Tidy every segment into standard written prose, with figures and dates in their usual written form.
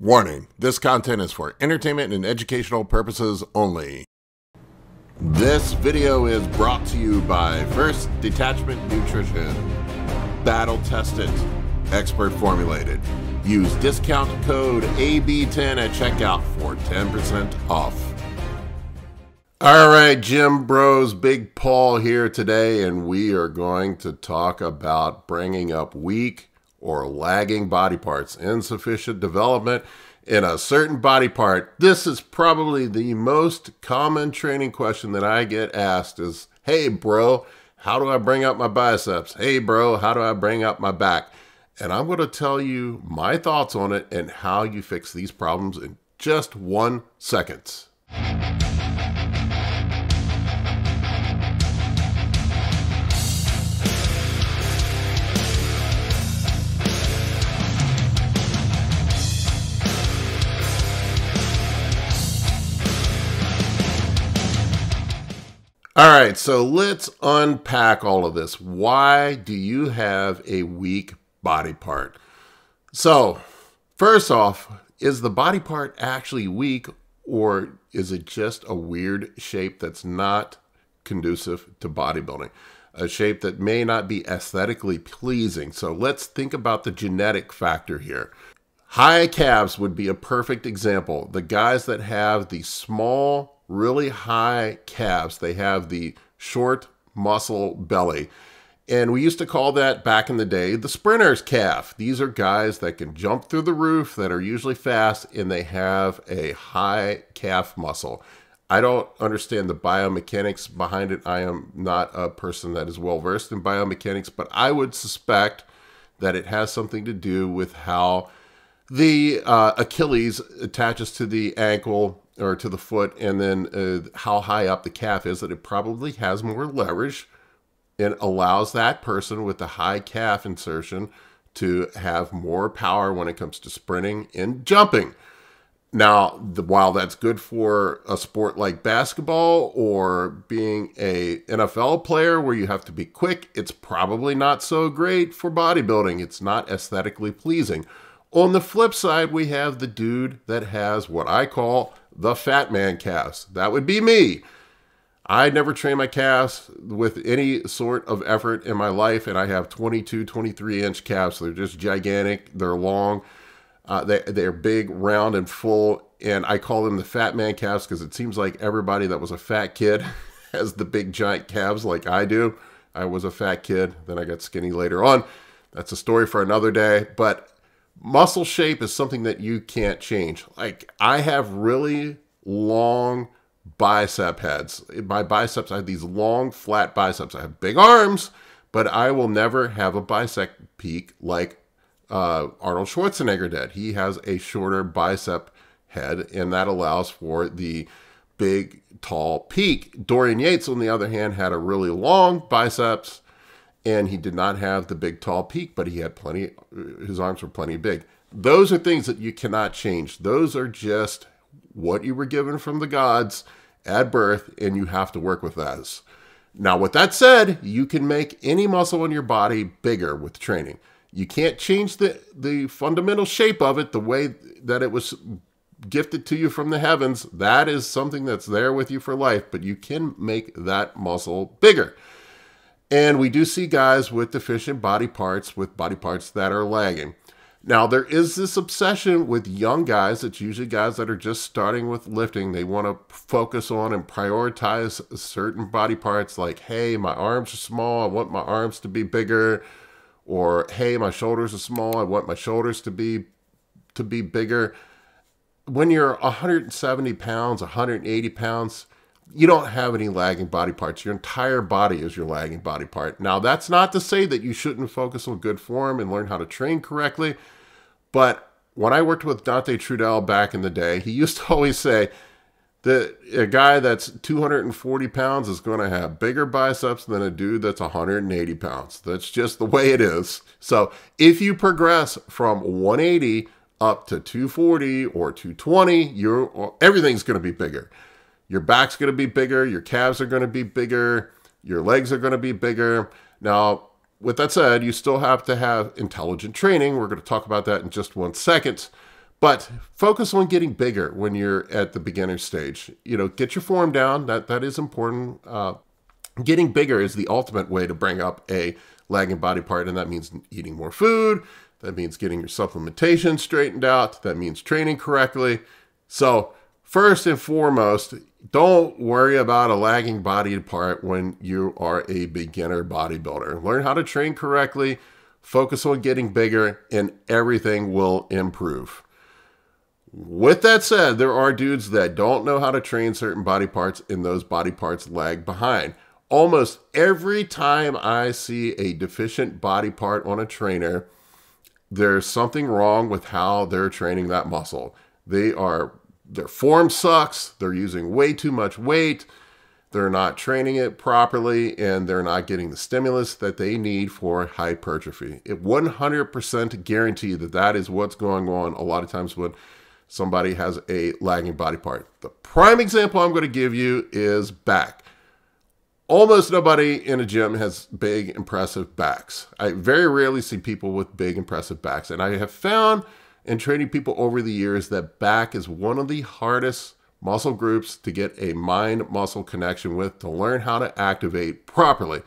Warning, this content is for entertainment and educational purposes only. This video is brought to you by First Detachment Nutrition. Battle tested, expert formulated. Use discount code AB10 at checkout for 10% off. All right, Gym Bros, Big Paul here today, and we are going to talk about bringing up weak or lagging body parts, insufficient development in a certain body part. This is probably the most common training question that I get asked is, hey bro, how do I bring up my biceps? Hey bro, how do I bring up my back? And I'm going to tell you my thoughts on it and how you fix these problems in just 1 second. All right, so let's unpack all of this. Why do you have a weak body part? So, first off, is the body part actually weak, or is it just a weird shape that's not conducive to bodybuilding? A shape that may not be aesthetically pleasing. So let's think about the genetic factor here. High calves would be a perfect example. The guys that have the small, really high calves, they have the short muscle belly. And we used to call that back in the day the sprinter's calf. These are guys that can jump through the roof, that are usually fast, and they have a high calf muscle. I don't understand the biomechanics behind it. I am not a person that is well versed in biomechanics, but I would suspect that it has something to do with how the Achilles attaches to the ankle or to the foot, and then how high up the calf is, that it probably has more leverage and allows that person with the high calf insertion to have more power when it comes to sprinting and jumping. Now, while that's good for a sport like basketball or being a NFL player where you have to be quick, it's probably not so great for bodybuilding. It's not aesthetically pleasing. On the flip side, we have the dude that has what I call the fat man calves. That would be me. I never train my calves with any sort of effort in my life, and I have 22, 23-inch calves. They're just gigantic. They're long. They're big, round, and full, and I call them the fat man calves because it seems like everybody that was a fat kid has the big, giant calves like I do. I was a fat kid, then I got skinny later on. That's a story for another day, but muscle shape is something that you can't change. Like, I have really long bicep heads. My biceps, I have these long, flat biceps. I have big arms, but I will never have a bicep peak like Arnold Schwarzenegger did. He has a shorter bicep head, and that allows for the big, tall peak. Dorian Yates, on the other hand, had a really long biceps, and he did not have the big, tall peak, but he had plenty, his arms were plenty big. Those are things that you cannot change. Those are just what you were given from the gods at birth, and you have to work with those. Now, with that said, you can make any muscle in your body bigger with training. You can't change the fundamental shape of it the way that it was gifted to you from the heavens. That is something that's there with you for life, but you can make that muscle bigger. And we do see guys with deficient body parts, with body parts that are lagging. Now, there is this obsession with young guys. It's usually guys that are just starting with lifting. They want to focus on and prioritize certain body parts, like, hey, my arms are small, I want my arms to be bigger. Or, hey, my shoulders are small, I want my shoulders to be bigger. When you're 170 pounds, 180 pounds, you don't have any lagging body parts. Your entire body is your lagging body part. Now, that's not to say that you shouldn't focus on good form and learn how to train correctly. But when I worked with Dante Trudell back in the day, he used to always say that a guy that's 240 pounds is going to have bigger biceps than a dude that's 180 pounds. That's just the way it is. So if you progress from 180 up to 240 or 220, everything's going to be bigger. Your back's going to be bigger, your calves are going to be bigger, your legs are going to be bigger. Now, with that said, you still have to have intelligent training. We're going to talk about that in just 1 second. But focus on getting bigger when you're at the beginner stage. You know, get your form down. That is important. Getting bigger is the ultimate way to bring up a lagging body part, and that means eating more food. That means getting your supplementation straightened out. That means training correctly. So first and foremost, don't worry about a lagging body part when you are a beginner bodybuilder. Learn how to train correctly, focus on getting bigger, and everything will improve. With that said, there are dudes that don't know how to train certain body parts, and those body parts lag behind. Almost every time I see a deficient body part on a trainer, there's something wrong with how they're training that muscle. Their form sucks, they're using way too much weight, they're not training it properly, and they're not getting the stimulus that they need for hypertrophy. It 100% guarantee that that is what's going on a lot of times when somebody has a lagging body part. The prime example I'm going to give you is back. Almost nobody in a gym has big, impressive backs. I very rarely see people with big, impressive backs. And I have found in training people over the years that back is one of the hardest muscle groups to get a mind-muscle connection with, to learn how to activate properly.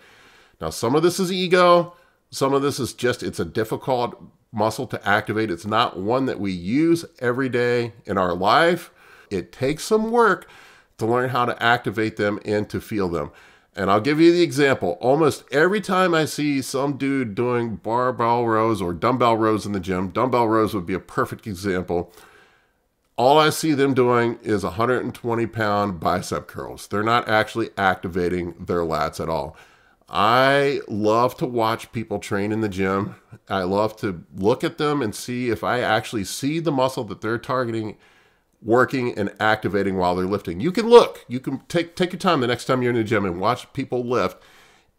Now, some of this is ego. Some of this is just, it's a difficult muscle to activate. It's not one that we use every day in our life. It takes some work to learn how to activate them and to feel them. And I'll give you the example. Almost every time I see some dude doing barbell rows or dumbbell rows in the gym, dumbbell rows would be a perfect example. All I see them doing is 120-pound bicep curls. They're not actually activating their lats at all. I love to watch people train in the gym. I love to look at them and see if I actually see the muscle that they're targeting working and activating while they're lifting. You can look, you can take your time the next time you're in the gym and watch people lift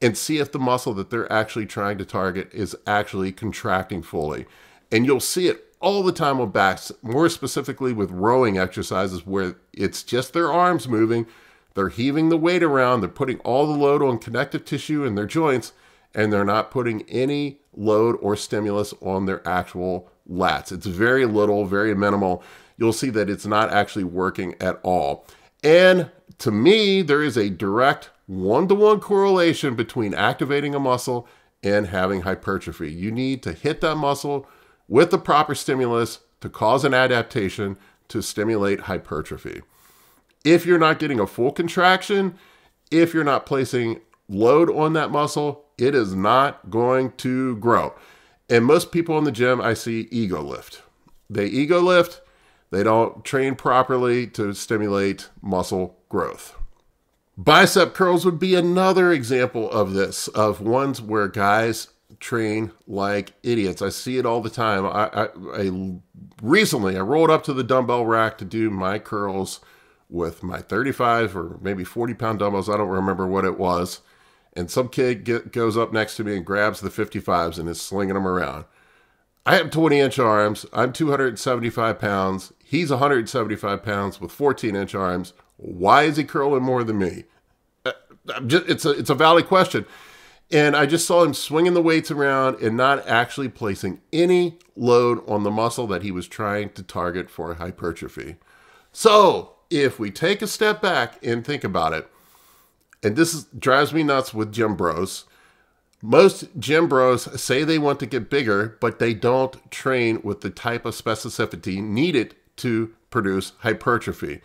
and see if the muscle that they're actually trying to target is actually contracting fully. And you'll see it all the time with backs, more specifically with rowing exercises where it's just their arms moving, they're heaving the weight around, they're putting all the load on connective tissue in their joints, and they're not putting any load or stimulus on their actual lats. It's very little, very minimal. You'll see that it's not actually working at all. And to me, there is a direct one-to-one correlation between activating a muscle and having hypertrophy. You need to hit that muscle with the proper stimulus to cause an adaptation to stimulate hypertrophy. If you're not getting a full contraction, if you're not placing load on that muscle, it is not going to grow. And most people in the gym, I see ego lift. They ego lift. They don't train properly to stimulate muscle growth. Bicep curls would be another example of this, of ones where guys train like idiots. I see it all the time. Recently, I rolled up to the dumbbell rack to do my curls with my 35 or maybe 40-pound dumbbells. I don't remember what it was. And some kid goes up next to me and grabs the 55s and is slinging them around. I have 20-inch arms. I'm 275 pounds. He's 175 pounds with 14-inch arms. Why is he curling more than me? It's a valid question. And I just saw him swinging the weights around and not actually placing any load on the muscle that he was trying to target for hypertrophy. So if we take a step back and think about it, and this drives me nuts with gym bros. Most gym bros say they want to get bigger, but they don't train with the type of specificity needed to produce hypertrophy.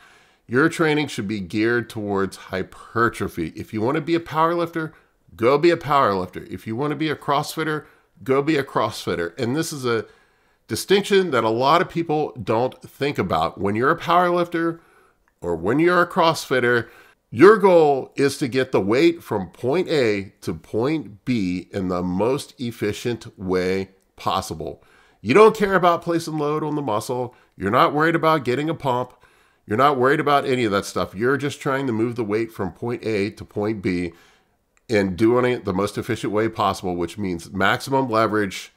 Your training should be geared towards hypertrophy. If you want to be a powerlifter, go be a powerlifter. If you want to be a CrossFitter, go be a CrossFitter. And this is a distinction that a lot of people don't think about. When you're a powerlifter or when you're a CrossFitter, your goal is to get the weight from point A to point B in the most efficient way possible. You don't care about placing load on the muscle. You're not worried about getting a pump. You're not worried about any of that stuff. You're just trying to move the weight from point A to point B and doing it the most efficient way possible, which means maximum leverage,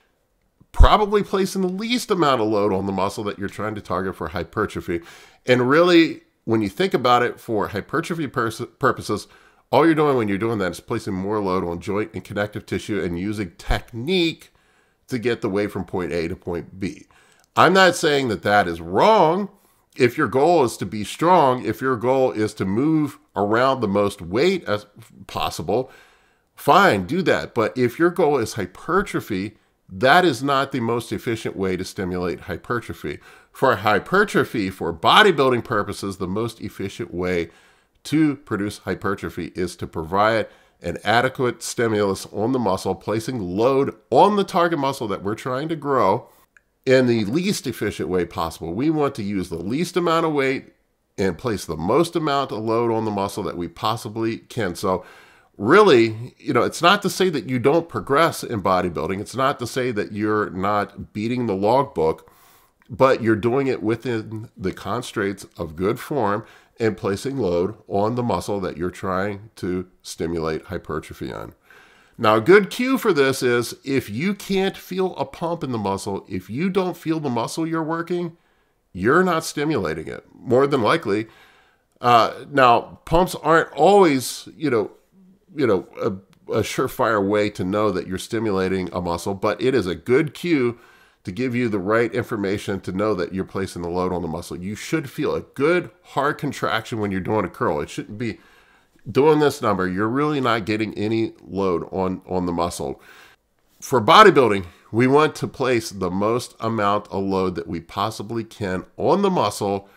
probably placing the least amount of load on the muscle that you're trying to target for hypertrophy. And really, when you think about it for hypertrophy purposes, all you're doing when you're doing that is placing more load on joint and connective tissue and using technique to get the weight from point A to point B. I'm not saying that that is wrong. If your goal is to be strong, if your goal is to move around the most weight as possible, fine, do that. But if your goal is hypertrophy, that is not the most efficient way to stimulate hypertrophy. For hypertrophy, for bodybuilding purposes, the most efficient way to produce hypertrophy is to provide an adequate stimulus on the muscle, placing load on the target muscle that we're trying to grow in the least efficient way possible. We want to use the least amount of weight and place the most amount of load on the muscle that we possibly can. So really, it's not to say that you don't progress in bodybuilding. It's not to say that you're not beating the logbook, but you're doing it within the constraints of good form and placing load on the muscle that you're trying to stimulate hypertrophy on. Now, a good cue for this is if you can't feel a pump in the muscle, if you don't feel the muscle you're working, you're not stimulating it, more than likely. Now, pumps aren't always, a surefire way to know that you're stimulating a muscle, but it is a good cue to give you the right information to know that you're placing the load on the muscle. You should feel a good hard contraction when you're doing a curl. It shouldn't be doing this number. You're really not getting any load on the muscle. For bodybuilding, we want to place the most amount of load that we possibly can on the muscle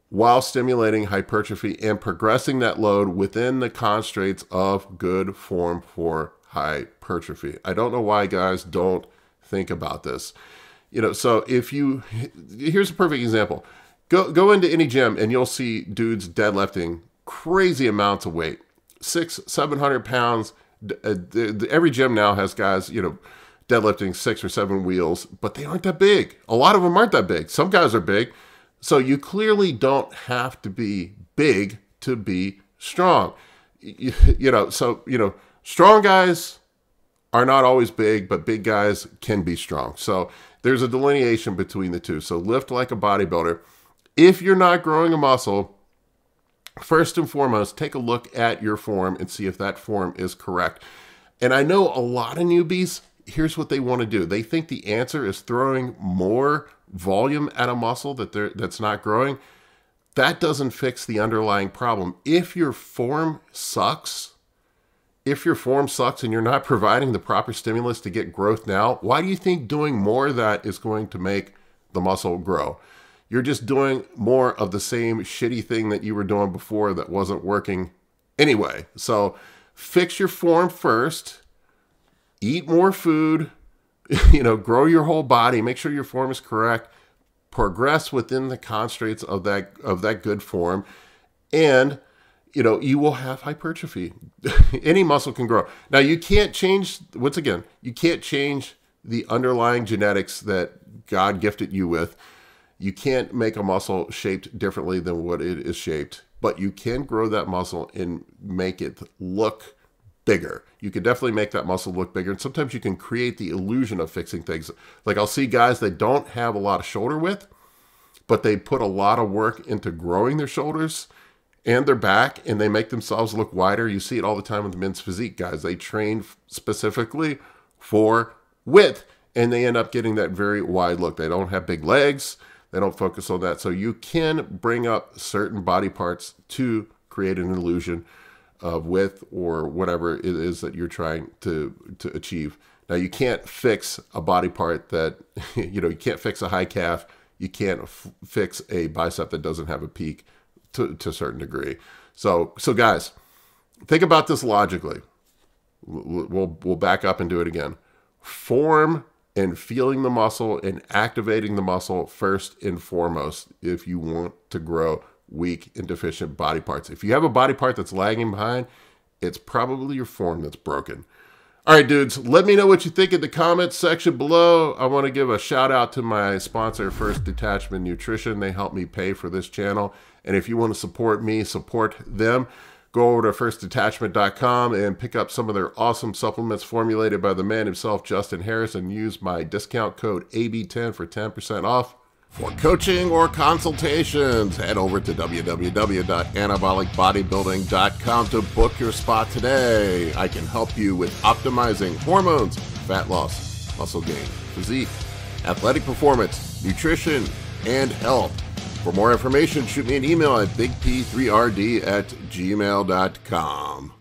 while stimulating hypertrophy and progressing that load within the constraints of good form for hypertrophy. I don't know why guys don't think about this. So here's a perfect example. Go into any gym and you'll see dudes deadlifting crazy amounts of weight, 600-700 pounds. Every gym now has guys, deadlifting 6 or 7 wheels, but they aren't that big. A lot of them aren't that big. Some guys are big. So you clearly don't have to be big to be strong. Strong guys are not always big, but big guys can be strong. So there's a delineation between the two. So lift like a bodybuilder. If you're not growing a muscle, first and foremost, take a look at your form and see if that form is correct. And I know a lot of newbies, here's what they want to do. They think the answer is throwing more volume at a muscle that's not growing. That doesn't fix the underlying problem. If your form sucks, and you're not providing the proper stimulus to get growth now, why do you think doing more of that is going to make the muscle grow? You're just doing more of the same shitty thing that you were doing before that wasn't working anyway. So fix your form first, eat more food, grow your whole body, make sure your form is correct, progress within the constraints of that good form, and you will have hypertrophy. Any muscle can grow. Now, you can't change, once again, you can't change the underlying genetics that God gifted you with. You can't make a muscle shaped differently than what it is shaped, but you can grow that muscle and make it look bigger. You can definitely make that muscle look bigger. And sometimes you can create the illusion of fixing things. Like I'll see guys that don't have a lot of shoulder width, but they put a lot of work into growing their shoulders and their back, and they make themselves look wider. You see it all the time with the men's physique guys. They train specifically for width, and they end up getting that very wide look. They don't have big legs. They don't focus on that. So you can bring up certain body parts to create an illusion of width or whatever it is that you're trying to achieve. Now, you can't fix a body part that, you can't fix a high calf. You can't fix a bicep that doesn't have a peak to a certain degree. So guys, think about this logically. We'll back up and do it again. Form and feeling the muscle and activating the muscle first and foremost if you want to grow weak and deficient body parts. If you have a body part that's lagging behind, it's probably your form that's broken. All right, dudes, let me know what you think in the comments section below. I want to give a shout out to my sponsor, First Detachment Nutrition. They help me pay for this channel. And if you want to support me, support them, go over to firstdetachment.com and pick up some of their awesome supplements formulated by the man himself, Justin Harris, and use my discount code AB10 for 10% off. For coaching or consultations, head over to www.anabolicbodybuilding.com to book your spot today. I can help you with optimizing hormones, fat loss, muscle gain, physique, athletic performance, nutrition, and health. For more information, shoot me an email at bigp3rd@gmail.com.